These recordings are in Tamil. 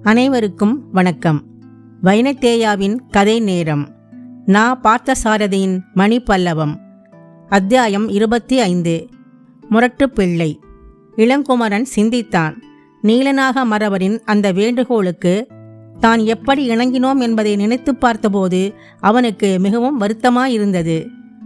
அனைவருக்கும் வணக்கம். வைனத்தேயாவின் கதை நேரம். பார்த்தசாரதியின் மணி பல்லவம். அத்தியாயம் 25. முரட்டுப்பிள்ளை. இளங்குமரன் சிந்தித்தான். நீலநாக மறவரின் அந்த வேண்டுகோளுக்கு தான் எப்படி இணங்கினோம் என்பதை நினைத்து பார்த்தபோது அவனுக்கு மிகவும் வருத்தமாயிருந்தது.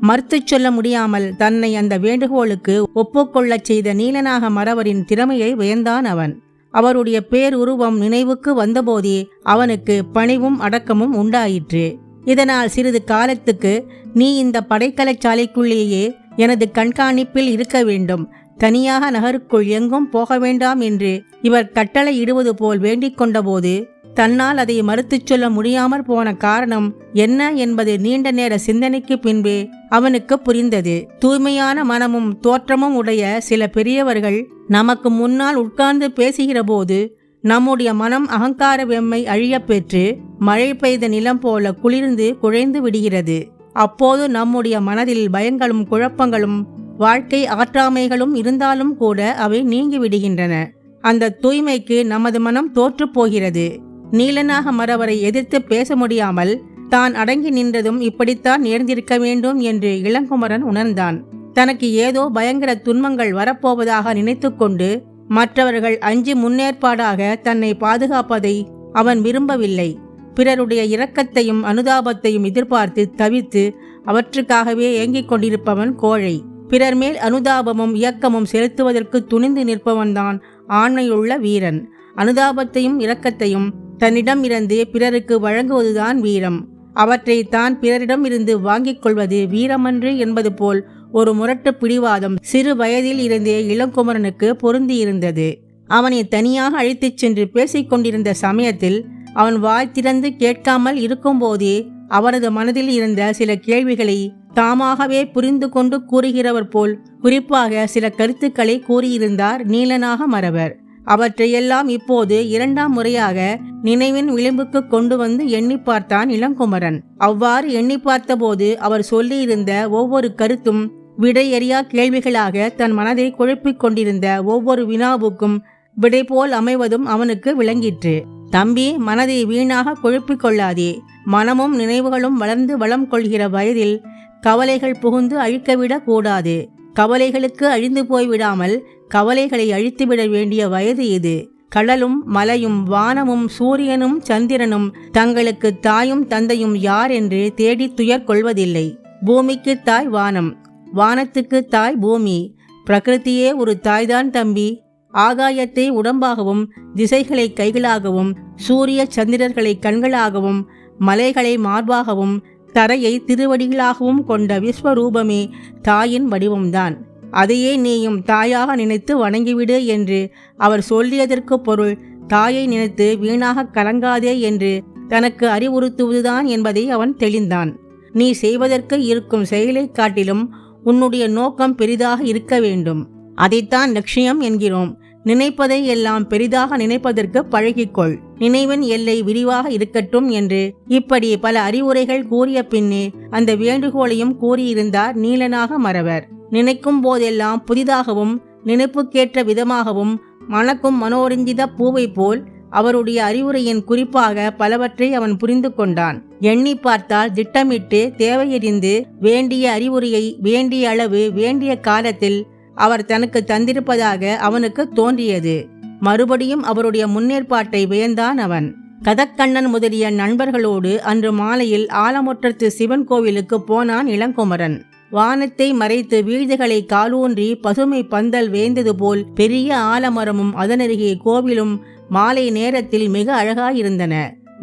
மறுத்துச் சொல்ல முடியாமல் தன்னை அந்த வேண்டுகோளுக்கு ஒப்புக்கொள்ளச் செய்த நீலநாக மறவரின் திறமையை வியந்தான் அவன். அவருடைய பேருருவம் நினைவுக்கு வந்தபோதே அவனுக்கு பணிவும் அடக்கமும் உண்டாயிற்று. இதனால் சிறிது காலத்துக்கு நீ இந்த படைக்கலச்சாலைக்குள்ளேயே எனது கண்காணிப்பில் இருக்க வேண்டும், தனியாக நகருக்குள் எங்கும் போக வேண்டாம் என்று இவர் கட்டளை இடுவது போல் வேண்டிக் கொண்டபோது தன்னால் அதை மறுத்துச் சொல்ல முடியாமற் போன காரணம் என்ன என்பது நீண்ட நேர சிந்தனைக்கு பின்பே அவனுக்கு புரிந்தது. தூய்மையான மனமும் தோற்றமும் உடைய சில பெரியவர்கள் நமக்கு முன்னால் உட்கார்ந்து பேசுகிற போது நம்முடைய மனம் அகங்கார வெம்மை அழியப் பெற்று மழை பெய்த நிலம் போல குளிர்ந்து குழைந்து விடுகிறது. அப்போது நம்முடைய மனதில் பயங்களும் குழப்பங்களும் வாழ்க்கை ஆற்றாமைகளும் இருந்தாலும் கூட அவை நீங்கி விடுகின்றன. அந்த தூய்மைக்கு நமது மனம் தோற்று போகிறது. நீலநாக மறவரை எதிர்த்து பேச முடியாமல் தான் அடங்கி நின்றதும் இப்படித்தான் நேர்ந்திருக்க வேண்டும் என்று இளங்குமரன் உணர்ந்தான். தனக்கு ஏதோ பயங்கர துன்பங்கள் வரப்போவதாக நினைத்து கொண்டு மற்றவர்கள் அஞ்சி முன்னேற்பாடாக தன்னை பாதுகாப்பதை அவன் விரும்பவில்லை. பிறருடைய இரக்கத்தையும் அனுதாபத்தையும் எதிர்பார்த்து தவித்து அவற்றுக்காகவே ஏங்கிக் கொண்டிருப்பவன் கோழை. பிறர் மேல் அனுதாபமும் இயக்கமும் செலுத்துவதற்கு துணிந்து நிற்பவன்தான் ஆண்மையுள்ள வீரன். அனுதாபத்தையும் இரக்கத்தையும் தன்னிடம் இருந்து பிறருக்கு வழங்குவதுதான் வீரம். அவற்றை தான் பிறரிடம் இருந்து வாங்கிக் கொள்வது வீரமன்று என்பது போல் ஒரு முரட்டு பிடிவாதம் சிறு வயதில் இருந்தே இளங்குமரனுக்கு பொருந்தியிருந்தது. அவனை தனியாக அழைத்துச் சென்று பேசிக் கொண்டிருந்த சமயத்தில் அவன் வாய் திறந்து கேட்காமல் இருக்கும்போதே அவனது மனதில் இருந்த சில கேள்விகளை தாமாகவே புரிந்து கொண்டு கூறுகிறவர் போல் குறிப்பாக சில கருத்துக்களை கூறியிருந்தார் நீலநாக மறவர். அவற்றையெல்லாம் இப்போது இரண்டாம் முறையாக நினைவின் விளிம்புக்கு கொண்டு வந்து எண்ணி பார்த்தான் இளங்குமரன். அவ்வாறு எண்ணி பார்த்தபோது அவர் சொல்லியிருந்த ஒவ்வொரு கருத்தும் விடையறியா கேள்விகளாக தன் மனதை குழப்பிக் கொண்டிருந்த ஒவ்வொரு வினாவுக்கும் விடை போல் அமைவதும் அவனுக்கு விளங்கிற்று. தம்பி, மனதை வீணாக குழப்பிக் கொள்ளாதே. மனமும் நினைவுகளும் வளர்ந்து வளம் கொள்கிற வயதில் கவலைகள் புகுந்து அழிக்கவிடக் கூடாது. கவலைகளுக்கு அழிந்து போய்விடாமல் கவலைகளை அழித்துவிட வேண்டிய வயது இது. கடலும் மலையும் வானமும் சூரியனும் சந்திரனும் தங்களுக்கு தாயும் தந்தையும் யார் என்று தேடி துயர் கொள்வதில்லை. பூமிக்கு தாய் வானம், வானத்துக்கு தாய் பூமி. பிரகிருதியே ஒரு தாய்தான் தம்பி. ஆகாயத்தை உடம்பாகவும் திசைகளை கைகளாகவும் சூரிய சந்திரர்களை கண்களாகவும் மலைகளை மார்பாகவும் தரையை திருவடிகளாகவும் கொண்ட விஸ்வரூபமே தாயின் வடிவம்தான். அதையே நீயும் தாயாக நினைத்து வணங்கிவிடு என்று அவர் சொல்லியதற்கு பொருள் தாயை நினைத்து வீணாக கலங்காதே என்று தனக்கு அறிவுறுத்துவதுதான் என்பதை அவன் தெளிந்தான். நீ செய்வதற்கு இருக்கும் செயலை காட்டிலும் உன்னுடைய நோக்கம் பெரிதாக இருக்க வேண்டும். அதைத்தான் லட்சியம் என்கிறோம். நினைப்பதை எல்லாம் பெரிதாக நினைப்பதற்கு பழகிக்கொள். நினைவின் எல்லை விரிவாக இருக்கட்டும் என்று இப்படி பல அறிவுரைகள் கூறிய பின்னே அந்த வேண்டுகோளையும் கூறியிருந்தார் நீலநாக மறவர். நினைக்கும் போதெல்லாம் புதிதாகவும் நினைப்புக்கேற்ற விதமாகவும் மணக்கும் மனோரஞ்சித பூவை போல் அவருடைய அறிவுரையின் குறிப்பாக பலவற்றை அவன் புரிந்து கொண்டான். எண்ணி பார்த்தால் திட்டமிட்டு தேவையறிந்து வேண்டிய அறிவுரையை வேண்டிய அளவு வேண்டிய காலத்தில் அவர் தனக்கு தந்திருப்பதாக அவனுக்கு தோன்றியது. மறுபடியும் அவருடைய முன்னேற்பாட்டை வியந்தான் அவன். கதக்கண்ணன் முதலிய நண்பர்களோடு அன்று மாலையில் ஆலமுற்றத்து சிவன் கோவிலுக்கு போனான் இளங்குமரன். வானத்தை மறைத்து வீழ்துகளை காலூன்றி பசுமை பந்தல் வேந்தது போல் பெரிய ஆலமரமும் அதனருகே கோவிலும் மாலை நேரத்தில் மிக அழகாயிருந்தன.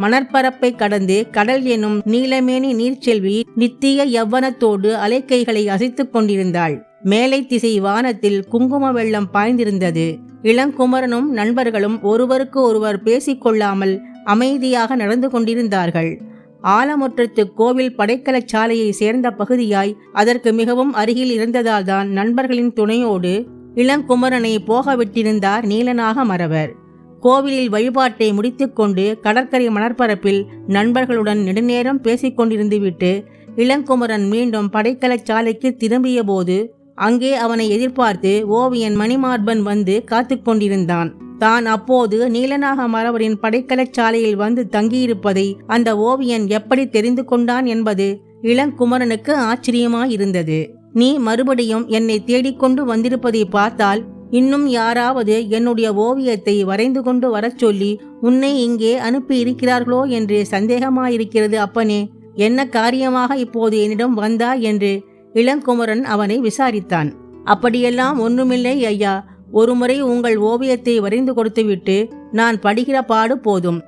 மணற்பரப்பை கடந்து கடல் எனும் நீலமேனி நீர்ச்செல்வி நித்திய யவ்வனத்தோடு அலைக்கைகளை அசைத்துக் கொண்டிருந்தாள். மேலை திசை வானத்தில் குங்கும வெள்ளம் பாய்ந்திருந்தது. இளங்குமரனும் நண்பர்களும் ஒருவருக்கு ஒருவர் பேசிக்கொள்ளாமல் அமைதியாக நடந்து கொண்டிருந்தார்கள். ஆலமுற்றத்து கோவில் படைக்கலச்சாலையை சேர்ந்த பகுதியாய் அதற்கு மிகவும் அருகில் இருந்ததால் தான் நண்பர்களின் துணையோடு இளங்குமரனை போக விட்டிருந்தார் நீலநாக மறவர். கோவிலில் வழிபாட்டை முடித்துக்கொண்டு கடற்கரை மணற்பரப்பில் நண்பர்களுடன் நெடுநேரம் பேசிக்கொண்டிருந்து விட்டு இளங்குமரன் மீண்டும் படைக்கலச்சாலைக்கு திரும்பிய போது அங்கே அவனை எதிர்பார்த்து ஓவியன் மணிமார்பன் வந்து காத்து கொண்டிருந்தான். தான் அப்போது நீலநாக மறவரின் படைக்கலச் சாலையில் வந்து தங்கியிருப்பதை அந்த ஓவியன் எப்படி தெரிந்து கொண்டான் என்பது இளங்குமரனுக்கு ஆச்சரியமாயிருந்தது. நீ மறுபடியும் என்னை தேடிக்கொண்டு வந்திருப்பதை பார்த்தால் இன்னும் யாராவது என்னுடைய ஓவியத்தை வரைந்து கொண்டு வரச் சொல்லி உன்னை இங்கே அனுப்பி இருக்கிறார்களோ என்று சந்தேகமாயிருக்கிறது அப்பனே. என்ன காரியமாக இப்போது என்னிடம் வந்தாய் என்று இளங்குமரன் அவனை விசாரித்தான். அப்படியெல்லாம் ஒன்றுமில்லை ஐயா, ஒருமுறை உங்கள் ஓவியத்தை வரைந்து கொடுத்துவிட்டு நான் படுகிற பாடு போதும்.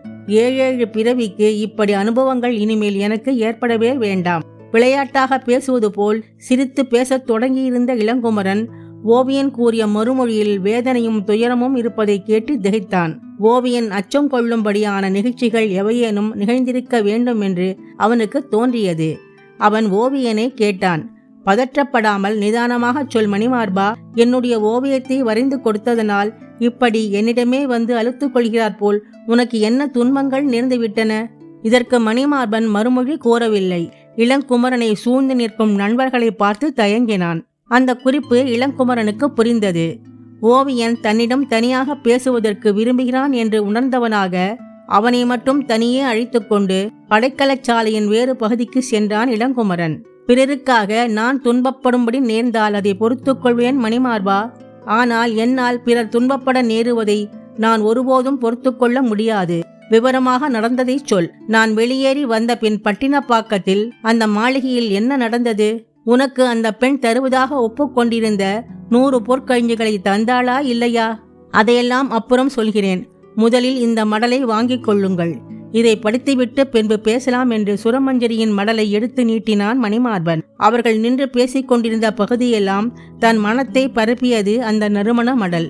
7 பிறவிக்கு இப்படி அனுபவங்கள் இனிமேல் எனக்கு ஏற்படவே வேண்டாம். விளையாட்டாக பேசுவது போல் சிரித்து பேசத் தொடங்கியிருந்த இளங்குமரன் ஓவியன் கூறிய மறுமொழியில் வேதனையும் துயரமும் இருப்பதை கேட்டு திகைத்தான். ஓவியன் அச்சம் கொள்ளும்படியான நிகழ்ச்சிகள் எவையேனும் நிகழ்ந்திருக்க வேண்டும் என்று அவனுக்கு தோன்றியது. அவன் ஓவியனை கேட்டான். பதற்றப்படாமல் நிதானமாக சொல் மணிமார்பா, என்னுடைய ஓவியத்தை வரைந்து கொடுத்ததனால் இப்படி என்னிடமே வந்து அழுத்து கொள்கிறார் போல் உனக்கு என்ன துன்பங்கள் நேர்ந்துவிட்டன? இதற்கு மணிமார்பன் மறுமொழி கூறவில்லை. இளங்குமரனை சூழ்ந்து நிற்கும் நண்பர்களை பார்த்து தயங்கினான். அந்த குறிப்பு இளங்குமரனுக்கு புரிந்தது. ஓவியன் தன்னிடம் தனியாக பேசுவதற்கு விரும்புகிறான் என்று உணர்ந்தவனாக அவனை மட்டும் தனியே அழைத்து கொண்டு படைக்கலச்சாலையின் வேறு பகுதிக்கு சென்றான் இளங்குமரன். பிறருக்காக நான் துன்பப்படும்படி நேர்ந்தால் அதை பொறுத்துக் கொள்வேன் மணிமார்பா. ஆனால் என்னால் பிறர் துன்பப்பட நேருவதை நான் ஒருபோதும் பொறுத்து கொள்ள முடியாது. விவரமாக நடந்ததை சொல். நான் வெளியேறி வந்த பின் பட்டினப்பாக்கத்தில் அந்த மாளிகையில் என்ன நடந்தது? உனக்கு அந்த பெண் தருவதாக ஒப்புக்கொண்டிருந்த 100 பொற்கழிஞ்சுகளை தந்தாளா இல்லையா? அதையெல்லாம் அப்புறம் சொல்கிறேன். முதலில் இந்த மடலை வாங்கிக் கொள்ளுங்கள். இதை படித்துவிட்டு பின்பு பேசலாம் என்று சுரமஞ்சரியின் மடலை எடுத்து நீட்டினான் மணிமார்பன். அவர்கள் நின்று பேசிக் கொண்டிருந்த பகுதியெல்லாம் தன் மனத்தை பரப்பியது அந்த நறுமண மடல்.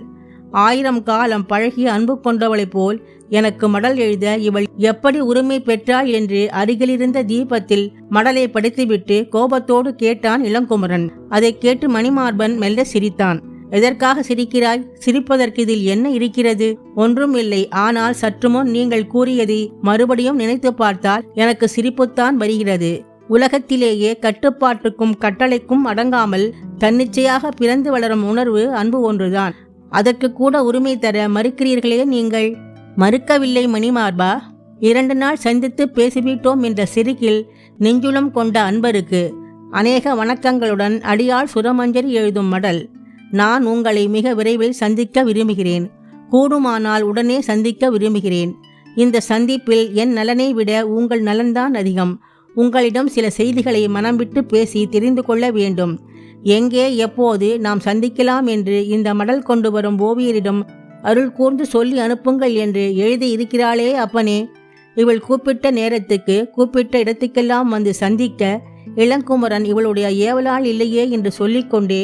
1000 காலம் பழகிய அன்பு கொண்டவளைப் போல் எனக்கு மடல் எழுத இவள் எப்படி உரிமை பெற்றாள் என்று அருகிலிருந்த தீபத்தில் மடலை படித்துவிட்டு கோபத்தோடு கேட்டான் இளங்குமரன். அதை கேட்டு மணிமார்பன் மெல்ல சிரித்தான். எதற்காக சிரிக்கிறாய்? சிரிப்பதற்கு இதில் என்ன இருக்கிறது? ஒன்றும் இல்லை. ஆனால் சற்று முன் நீங்கள் கூறியதை மறுபடியும் நினைத்து பார்த்தால் எனக்கு சிரிப்புத்தான் வருகிறது. உலகத்திலேயே கட்டுப்பாட்டுக்கும் கட்டளைக்கும் அடங்காமல் தன்னிச்சையாக பிறந்து வளரும் உணர்வு அன்பு ஒன்றுதான். அதற்கு கூட உரிமை தர மறுக்கிறீர்களே நீங்கள். மறுக்கவில்லை மணிமார்பா. 2 நாள் சந்தித்து பேசிவிட்டோம் என்ற சிரிக்கில் நெஞ்சுளம் கொண்ட அன்பருக்கு அநேக வணக்கங்களுடன் அடியாள் சுரமஞ்சரி எழுதும் மடல். நான் உங்களை மிக விரைவில் சந்திக்க விரும்புகிறேன். கூடுமானால் உடனே சந்திக்க விரும்புகிறேன். இந்த சந்திப்பில் என் நலனை விட உங்கள் நலன்தான் அதிகம். உங்களிடம் சில செய்திகளை மனம் விட்டு பேசி தெரிந்து கொள்ள வேண்டும். எங்கே எப்போது நாம் சந்திக்கலாம் என்று இந்த மடல் கொண்டு வரும் ஓவியரிடம் அருள் கூர்ந்து சொல்லி அனுப்புங்கள் என்று எழுதி இருக்கிறாளே அப்பனே. இவள் கூப்பிட்ட நேரத்துக்கு கூப்பிட்ட இடத்துக்கெல்லாம் வந்து சந்திக்க இளங்குமரன் இவளுடைய ஏவலால் இல்லையே என்று சொல்லிக்கொண்டே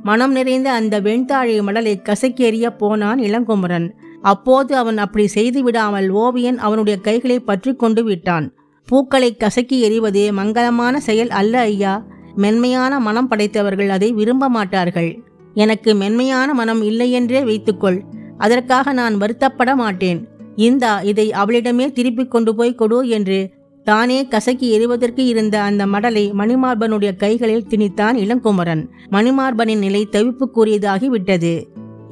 மனம் நிறைந்த அந்த வெண்தாழை மடலை கசக்கி எறிய போனான் இளங்குமரன். அப்போது அவன் அப்படி செய்து விடாமல் ஓவியன் அவனுடைய கைகளை பற்றி கொண்டு விட்டான். பூக்களை கசக்கி எறிவது மங்களமான செயல் அல்ல ஐயா. மென்மையான மனம் படைத்தவர்கள் அதை விரும்ப மாட்டார்கள். எனக்கு மென்மையான மனம் இல்லையென்றே வைத்துக்கொள். அதற்காக நான் வருத்தப்பட மாட்டேன். இதை அவளிடமே திருப்பி கொண்டு போய் கொடு என்று தானே கசக்கி எறிவதற்கு இருந்த அந்த மடலை மணிமார்பனுடைய கைகளில் திணித்தான் இளங்குமரன். மணிமார்பனின் நிலை தவிப்புக்குரியதாகி விட்டது.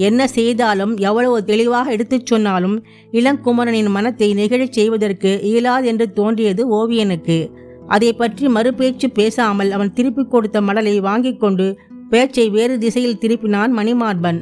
என்ன செய்தாலும் எவ்வளவு தெளிவாக எடுத்துச் சொன்னாலும் இளங்குமரனின் மனத்தை நெகிழச் செய்வதற்கு இயலாதென்று தோன்றியது ஓவியனுக்கு. அதை பற்றி மறுபேச்சு பேசாமல் அவன் திருப்பி கொடுத்த மடலை வாங்கி கொண்டு பேச்சை வேறு திசையில் திருப்பினான் மணிமார்பன்.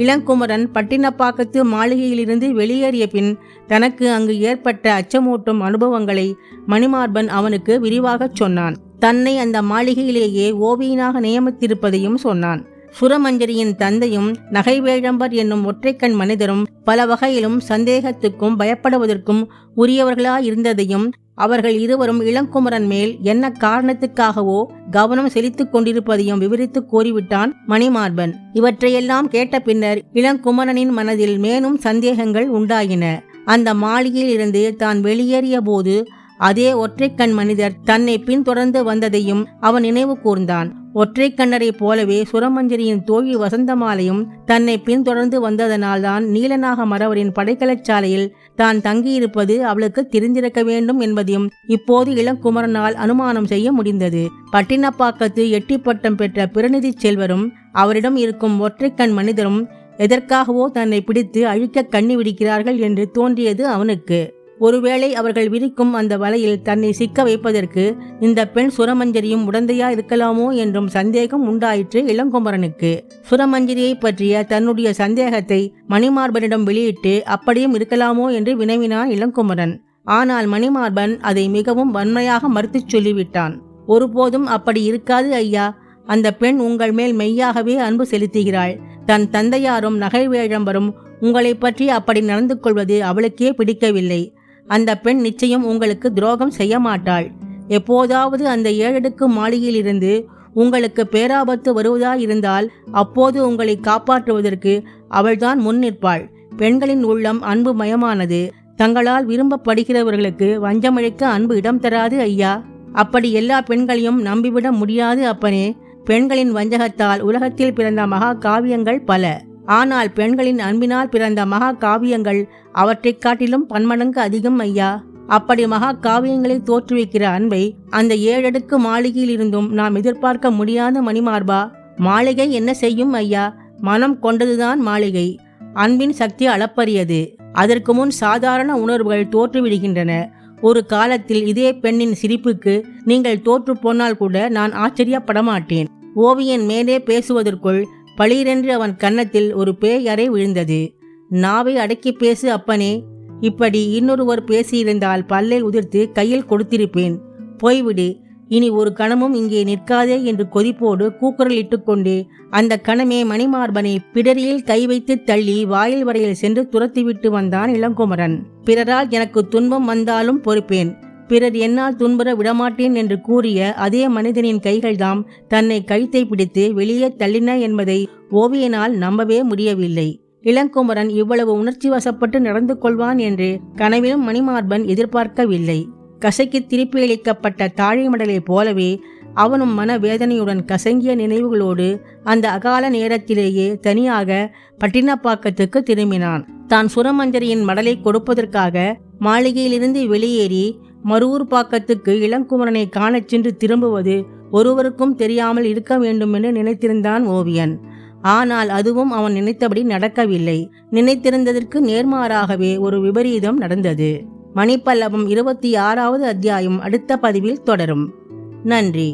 இளங்குமரன் பட்டினப்பாக்கத்து மாளிகையிலிருந்து வெளியேறிய பின் தனக்கு அங்கு ஏற்பட்ட அச்சமூட்டும் அனுபவங்களை மணிமார்பன் அவனுக்கு விரிவாகச் சொன்னான். தன்னை அந்த மாளிகையிலேயே ஓவியனாக நியமித்திருப்பதையும் சொன்னான். சுரமஞ்சரியின் தந்தையும் நகைவேழம்பர் என்னும் ஒற்றைக்கண் மனிதரும் பல வகையிலும் சந்தேகத்துக்கும் பயப்படுவதற்கும் உரியவர்களாயிருந்ததையும் அவர்கள் இருவரும் இளங்குமரன் மேல் என்ன காரணத்துக்காகவோ கவனம் செலுத்திக் கொண்டிருப்பதையும் விவரித்து கூறிவிட்டான் மணிமார்பன். இவற்றையெல்லாம் கேட்ட பின்னர் இளங்குமரனின் மனதில் மேலும் சந்தேகங்கள் உண்டாயின. அந்த மாளிகையில் இருந்து தான் வெளியேறிய போது அதே ஒற்றைக்கண் மனிதர் தன்னை பின்தொடர்ந்து வந்ததையும் அவன் நினைவு கூர்ந்தான். ஒற்றைக்கண்ணரை போலவே சுரமஞ்சரியின் தோழி வசந்தமாலையும் தன்னை பின்தொடர்ந்து வந்ததனால்தான் நீலநாக மறவரின் படைக்கலச்சாலையில் தான் தங்கியிருப்பது அவளுக்கு தெரிந்திருக்க வேண்டும் என்பதையும் இப்போது இளங்குமரனால் அனுமானம் செய்ய முடிந்தது. பட்டினப்பாக்கத்து எட்டிப்பட்டம் பெற்ற பிரநிதி செல்வரும் அவரிடம் இருக்கும் ஒற்றைக்கண் மனிதரும் எதற்காகவோ தன்னை பிடித்து அழிக்க கண்ணி விடுக்கிறார்கள் என்று தோன்றியது அவனுக்கு. ஒருவேளை அவர்கள் விரிக்கும் அந்த வலையில் தன்னை சிக்க வைப்பதற்கு இந்த பெண் சுரமஞ்சரியும் உடந்தையா இருக்கலாமோ என்றும் சந்தேகம் உண்டாயிற்று இளங்குமரனுக்கு. சுரமஞ்சரியை பற்றிய தன்னுடைய சந்தேகத்தை மணிமார்பனிடம் வெளியிட்டு அப்படியும் இருக்கலாமோ என்று வினவினான் இளங்குமரன். ஆனால் மணிமார்பன் அதை மிகவும் வன்மையாக மறுத்துச் சொல்லிவிட்டான். ஒருபோதும் அப்படி இருக்காது ஐயா. அந்த பெண் உங்கள் மேல் மெய்யாகவே அன்பு செலுத்துகிறாள். தன் தந்தையாரும் நகைவேழம்பரும் உங்களை பற்றி அப்படி நடந்து கொள்வது அவளுக்கே பிடிக்கவில்லை. அந்த பெண் நிச்சயம் உங்களுக்கு துரோகம் செய்ய மாட்டாள். எப்போதாவது அந்த 7 அடுக்கு மாளிகையிலிருந்து உங்களுக்கு பேராபத்து வருவதாயிருந்தால் அப்போது உங்களை காப்பாற்றுவதற்கு அவள்தான் முன் நிற்பாள். பெண்களின் உள்ளம் அன்பு மயமானது. தங்களால் விரும்பப்படுகிறவர்களுக்கு வஞ்சமழைக்க அன்பு இடம் தராது ஐயா. அப்படி எல்லா பெண்களையும் நம்பிவிட முடியாது அப்பனே. பெண்களின் வஞ்சகத்தால் உலகத்தில் பிறந்த மகா காவியங்கள் பல. ஆனால் பெண்களின் அன்பினால் பிறந்த மகா காவியங்கள் அவற்றைக் காட்டிலும் பன்மடங்கு அதிகம் ஐயா. அப்படி மகா காவியங்களை தோற்றுவிக்கிற அன்பை அந்த 7 அடுக்கு மாளிகையில் இருந்தும் நாம் எதிர்பார்க்க முடியாத மணிமார்பா. மாளிகை என்ன செய்யும் ஐயா? மனம் கொண்டதுதான் மாளிகை. அன்பின் சக்தி அளப்பரியது. அதற்கு முன் சாதாரண உணர்வுகள் தோற்றுவிடுகின்றன. ஒரு காலத்தில் இதே பெண்ணின் சிரிப்புக்கு நீங்கள் தோற்று போனால் கூட நான் ஆச்சரியப்பட மாட்டேன். ஓவியன் மேலே பேசுவதற்குள் பளீரென்று அவன் கன்னத்தில் ஒரு பேய் அறை விழுந்தது. நாவை அடக்கி பேசு அப்பனே. இப்படி இன்னொருவர் பேசியிருந்தால் பல்லை உதிர்த்து கையில் கொடுத்திருப்பேன். போய்விடு, இனி ஒரு கணமும் இங்கே நிற்காதே என்று கொதிப்போடு கூக்குரலிட்டு கொண்டு அந்த கணமே மணிமார்பனை பிடரியில் கை வைத்து தள்ளி வாயில் வரையில் சென்று துரத்திவிட்டு வந்தான் இளங்குமரன். பிறரால் எனக்கு துன்பம் வந்தாலும் பொறுப்பேன், பிறர் என்னால் துன்புற விடமாட்டேன் என்று கூறிய அதே மனிதனின் கைகள்தாம் தன்னை கழுத்தை பிடித்து வெளியே தள்ளின என்பதை ஓவியனால் நம்பவே முடியவில்லை. இளங்குமரன் இவ்வளவு உணர்ச்சி வசப்பட்டு நடந்து கொள்வான் என்று கனவிலும் மணிமார்பன் எதிர்பார்க்கவில்லை. கசைக்கு திருப்பியளிக்கப்பட்ட தாழிமடலை போலவே அவனும் மனவேதனையுடன் கசங்கிய நினைவுகளோடு அந்த அகால நேரத்திலேயே தனியாக பட்டினப்பாக்கத்துக்கு திரும்பினான். தான் சுரமஞ்சரியின் மடலை கொடுப்பதற்காக மாளிகையிலிருந்து வெளியேறி மருவூர் பாக்கத்துக்கு இளங்குமரனை காணச் சென்று திரும்புவது ஒருவருக்கும் தெரியாமல் இருக்க வேண்டும் என்று நினைத்திருந்தான் ஓவியன். ஆனால் அதுவும் அவன் நினைத்தபடி நடக்கவில்லை. நினைத்திருந்ததற்கு நேர்மாறாகவே ஒரு விபரீதம் நடந்தது. மணிப்பல்லவம் 26வது அத்தியாயம் அடுத்த பதிவில் தொடரும். நன்றி.